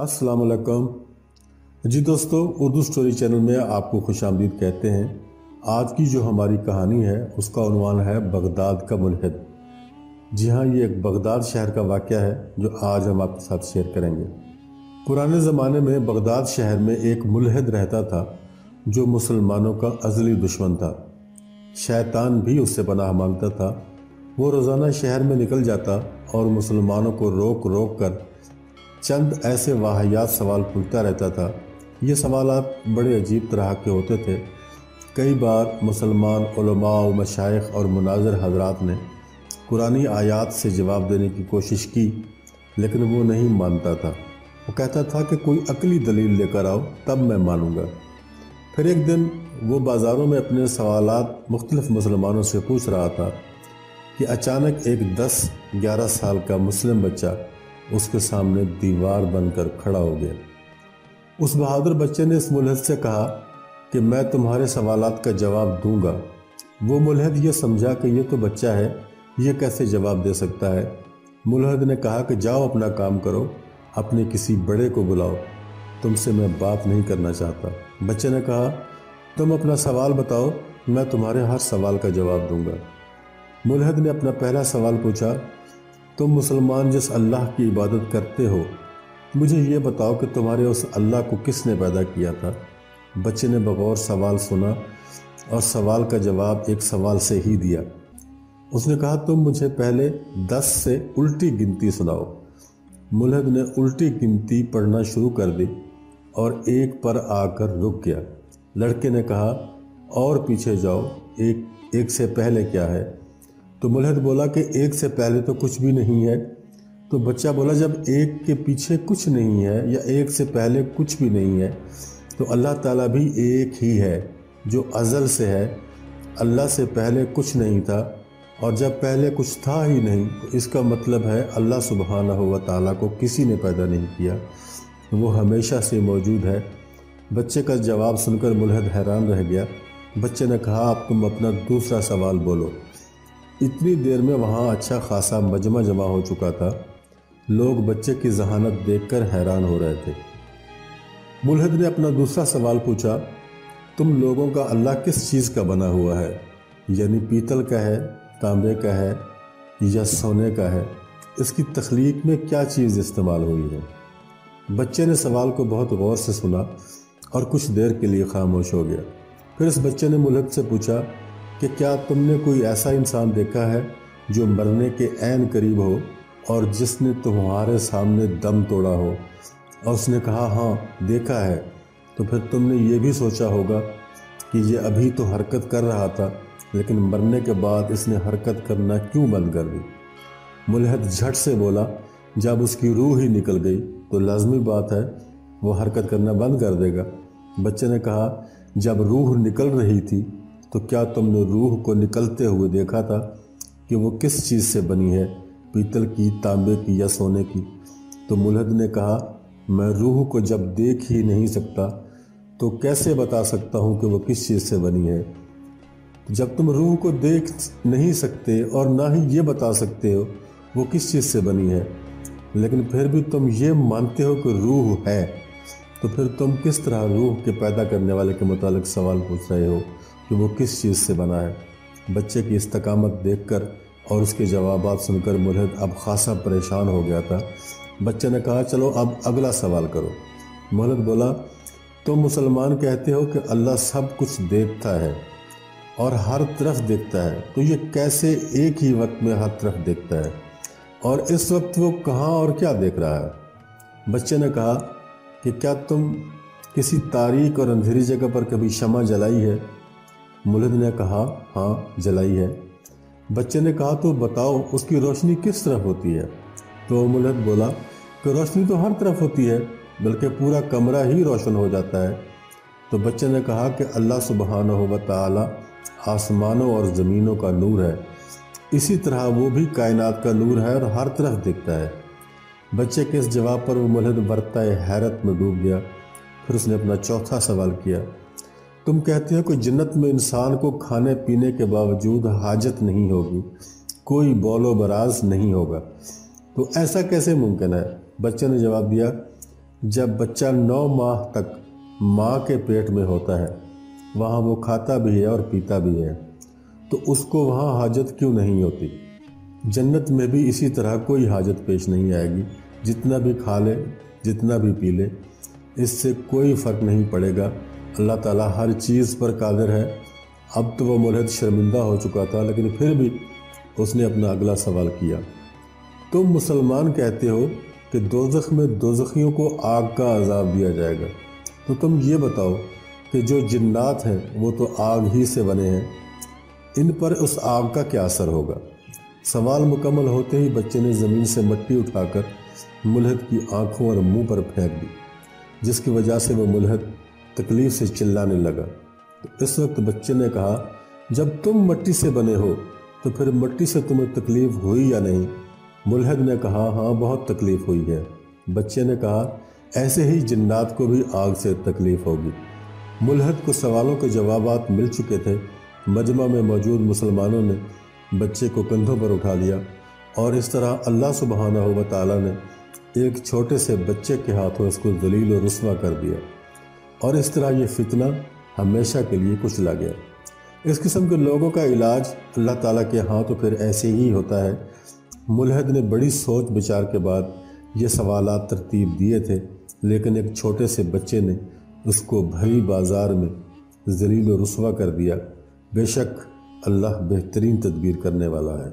अस्सलाम वालेकुम जी दोस्तों, उर्दू स्टोरी चैनल में आपको खुश आमदीद कहते हैं। आज की जो हमारी कहानी है उसका उन्वान है बगदाद का मुल्हिद। जी हाँ, ये एक बगदाद शहर का वाक़या है जो आज हम आपके साथ शेयर करेंगे। पुराने ज़माने में बगदाद शहर में एक मुल्हिद रहता था जो मुसलमानों का अज़ली दुश्मन था। शैतान भी उससे पनाह मांगता था। वो रोज़ाना शहर में निकल जाता और मुसलमानों को रोक रोक कर चंद ऐसे वाहियात सवाल पूछता रहता था। ये सवालात बड़े अजीब तरह के होते थे। कई बार मुसलमान उलमा व मशाइख और मुनाज़िर हजरात ने कुरानी आयात से जवाब देने की कोशिश की, लेकिन वो नहीं मानता था। वो कहता था कि कोई अकली दलील लेकर आओ तब मैं मानूंगा। फिर एक दिन वो बाज़ारों में अपने सवालात मुख्तलिफ मुसलमानों से पूछ रहा था कि अचानक एक 10-11 साल का मुस्लिम बच्चा उसके सामने दीवार बनकर खड़ा हो गया। उस बहादुर बच्चे ने इस मुल्हिद से कहा कि मैं तुम्हारे सवालात का जवाब दूंगा। वो मुल्हिद ये समझा कि ये तो बच्चा है, ये कैसे जवाब दे सकता है। मुल्हिद ने कहा कि जाओ अपना काम करो, अपने किसी बड़े को बुलाओ, तुमसे मैं बात नहीं करना चाहता। बच्चे ने कहा तुम अपना सवाल बताओ, मैं तुम्हारे हर सवाल का जवाब दूंगा। मुल्हिद ने अपना पहला सवाल पूछा, तुम मुसलमान जिस अल्लाह की इबादत करते हो, मुझे ये बताओ कि तुम्हारे उस अल्लाह को किसने पैदा किया था। बच्चे ने बगौर सवाल सुना और सवाल का जवाब एक सवाल से ही दिया। उसने कहा तुम मुझे पहले 10 से उल्टी गिनती सुनाओ। मुल्हिद ने उल्टी गिनती पढ़ना शुरू कर दी और एक पर आकर रुक गया। लड़के ने कहा और पीछे जाओ, एक से पहले क्या है। तो मुल्हिद बोला कि एक से पहले तो कुछ भी नहीं है। तो बच्चा बोला जब एक के पीछे कुछ नहीं है या एक से पहले कुछ भी नहीं है तो अल्लाह ताला भी एक ही है जो अज़ल से है। अल्लाह से पहले कुछ नहीं था और जब पहले कुछ था ही नहीं तो इसका मतलब है अल्लाह सुब्हानहू व तआला को किसी ने पैदा नहीं किया, वो हमेशा से मौजूद है। बच्चे का जवाब सुनकर मुल्हिद हैरान रह गया। बच्चे ने कहा अब तुम अपना दूसरा सवाल बोलो। इतनी देर में वहाँ अच्छा खासा मजमा जमा हो चुका था। लोग बच्चे की जहानत देखकर हैरान हो रहे थे। मुल्हिद ने अपना दूसरा सवाल पूछा, तुम लोगों का अल्लाह किस चीज़ का बना हुआ है, यानी पीतल का है, तांबे का है या सोने का है। इसकी तख्लीक में क्या चीज़ इस्तेमाल हुई है। बच्चे ने सवाल को बहुत गौर से सुना और कुछ देर के लिए खामोश हो गया। फिर इस बच्चे ने मुल्हिद से पूछा कि क्या तुमने कोई ऐसा इंसान देखा है जो मरने के ऐन करीब हो और जिसने तुम्हारे सामने दम तोड़ा हो। और उसने कहा हाँ देखा है। तो फिर तुमने ये भी सोचा होगा कि ये अभी तो हरकत कर रहा था, लेकिन मरने के बाद इसने हरकत करना क्यों बंद कर दी। मुल्हिद झट से बोला जब उसकी रूह ही निकल गई तो लाजमी बात है वो हरकत करना बंद कर देगा। बच्चे ने कहा जब रूह निकल रही थी तो क्या तुमने रूह को निकलते हुए देखा था कि वो किस चीज़ से बनी है, पीतल की, तांबे की या सोने की। तो मुल्हिद ने कहा मैं रूह को जब देख ही नहीं सकता तो कैसे बता सकता हूँ कि वो किस चीज़ से बनी है। जब तुम रूह को देख नहीं सकते और ना ही ये बता सकते हो वो किस चीज़ से बनी है, लेकिन फिर भी तुम ये मानते हो कि रूह है, तो फिर तुम किस तरह रूह के पैदा करने वाले के मुतालिक सवाल पूछ रहे हो कि वो किस चीज़ से बना है। बच्चे की इस्तकामत देखकर और उसके जवाबात सुनकर मुल्हिद अब खासा परेशान हो गया था। बच्चे ने कहा चलो अब अगला सवाल करो। मुल्हिद बोला तुम मुसलमान कहते हो कि अल्लाह सब कुछ देखता है और हर तरफ देखता है, तो ये कैसे एक ही वक्त में हर तरफ देखता है और इस वक्त वो कहाँ और क्या देख रहा है। बच्चे ने कहा कि क्या तुम किसी तारीक और अंधेरी जगह पर कभी शमा जलाई है। मुल्हिद ने कहा हाँ जलाई है। बच्चे ने कहा तो बताओ उसकी रोशनी किस तरफ होती है। तो मुल्हिद बोला कि रोशनी तो हर तरफ होती है, बल्कि पूरा कमरा ही रोशन हो जाता है। तो बच्चे ने कहा कि अल्लाह सुब्हानहू व तआला आसमानों और ज़मीनों का नूर है, इसी तरह वो भी कायनात का नूर है और हर तरफ दिखता है। बच्चे के इस जवाब पर वो मुल्हिद बरताए हैरत में डूब गया। फिर उसने अपना चौथा सवाल किया, तुम कहते हो कि जन्नत में इंसान को खाने पीने के बावजूद हाजत नहीं होगी, कोई बौलो बराज नहीं होगा, तो ऐसा कैसे मुमकिन है। बच्चे ने जवाब दिया جب بچہ 9 ماہ تک ماں کے پیٹ میں ہوتا ہے وہاں وہ کھاتا بھی ہے اور پیتا بھی ہے، تو اس کو وہاں حاجت کیوں نہیں ہوتی؟ جنت میں بھی اسی طرح کوئی حاجت پیش نہیں آئے گی۔ جتنا بھی کھا لے، جتنا بھی پی لے، اس سے کوئی فرق نہیں پڑے گا۔ اللہ تعالیٰ ہر چیز پر قادر ہے۔ اب تو وہ ملحد شرمندہ ہو چکا تھا، لیکن پھر بھی اس نے اپنا اگلا سوال کیا، تم مسلمان کہتے ہو کہ دوزخ میں دوزخیوں کو آگ کا عذاب دیا جائے گا، تو تم یہ بتاؤ کہ جو جنات ہیں وہ تو آگ ہی سے بنے ہیں، ان پر اس آگ کا کیا اثر ہوگا؟ سوال مکمل ہوتے ہی بچے نے زمین سے مٹی اٹھا کر ملحد کی آنکھوں اور منہ پر پھینک دی، جس کی وجہ سے وہ ملحد تکلیف سے چلانے لگا۔ تو اس وقت بچے نے کہا، جب تم مٹی سے بنے ہو تو پھر مٹی سے تمہیں تکلیف ہوئی یا نہیں؟ ملحد نے کہا، ہاں بہت تکلیف ہوئی ہے۔ بچے نے کہا، ایسے ہی جنات کو بھی آگ سے تکلیف ہوگی۔ ملحد کو سوالوں کے جوابات مل چکے تھے۔ مجمع میں موجود مسلمانوں نے بچے کو کندھوں پر اٹھا لیا اور اس طرح اللہ سبحانہ و تعالیٰ نے ایک چھوٹے سے بچے کے ہاتھوں اس کو ذلیل و رسوا کر دیا، اور اس طرح یہ فتنہ ہمیشہ کے لیے کچلا گیا۔ اس قسم کے لوگوں کا علاج اللہ تعالیٰ کے ہاں تو پھر ایسے ہی ہوتا ہے۔ ملحد نے بڑی سوچ بچار کے بعد یہ سوالات ترتیب دیے تھے، لیکن ایک چھوٹے سے بچے نے اس کو بھری بازار میں ذلیل و رسوا کر دیا۔ بے شک اللہ بہترین تدبیر کرنے والا ہے۔